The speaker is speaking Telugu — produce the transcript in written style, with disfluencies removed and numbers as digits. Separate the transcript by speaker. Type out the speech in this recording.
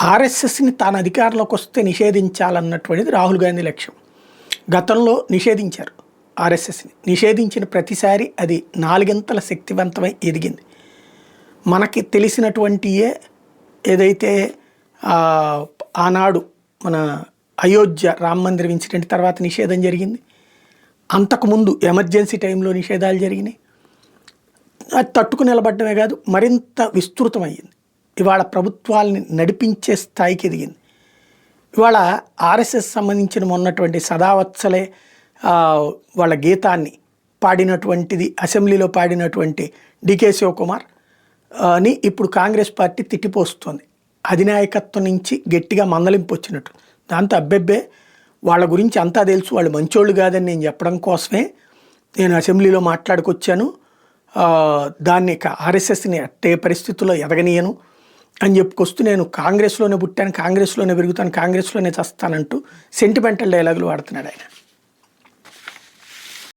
Speaker 1: ఆర్ఎస్ఎస్ని తాను అధికారంలోకి వస్తే నిషేధించాలన్నటువంటిది రాహుల్ గాంధీ లక్ష్యం. గతంలో నిషేధించారు ఆర్ఎస్ఎస్ని. నిషేధించిన ప్రతిసారి అది నాలుగింతల శక్తివంతమై ఎదిగింది. మనకి తెలిసినటువంటియే ఏదైతే ఆనాడు మన అయోధ్య రామ మందిరం ఇన్సిడెంట్ తర్వాత నిషేధం జరిగింది, అంతకుముందు ఎమర్జెన్సీ టైంలో నిషేధాలు జరిగినాయి. అది తట్టుకు నిలబడమే కాదు, మరింత విస్తృతమయ్యింది. ఇవాళ ప్రభుత్వాలని నడిపించే స్థాయికి ఎదిగింది. ఇవాళ ఆర్ఎస్ఎస్ సంబంధించిన మొన్నటువంటి సదావత్సలే వాళ్ళ గీతాన్ని పాడినటువంటిది, అసెంబ్లీలో పాడినటువంటి డికే శివకుమార్ అని ఇప్పుడు కాంగ్రెస్ పార్టీ తిట్టిపోస్తుంది. అధినాయకత్వం నుంచి గట్టిగా మందలింపు వచ్చినట్టు. దాంతో అబ్బెబ్బే వాళ్ళ గురించి అంతా తెలుసు, వాళ్ళు మంచోళ్ళు కాదని నేను చెప్పడం కోసమే నేను అసెంబ్లీలో మాట్లాడుకొచ్చాను, దాన్ని ఆర్ఎస్ఎస్ని అట్టే పరిస్థితుల్లో ఎదగనీయను అని చెప్పుకొస్తూ నేను కాంగ్రెస్లోనే పుట్టాను, కాంగ్రెస్లోనే పెరుగుతాను, కాంగ్రెస్లోనే చస్తానంటూ సెంటిమెంటల్ డైలాగులు వాడుతున్నాడు ఆయన.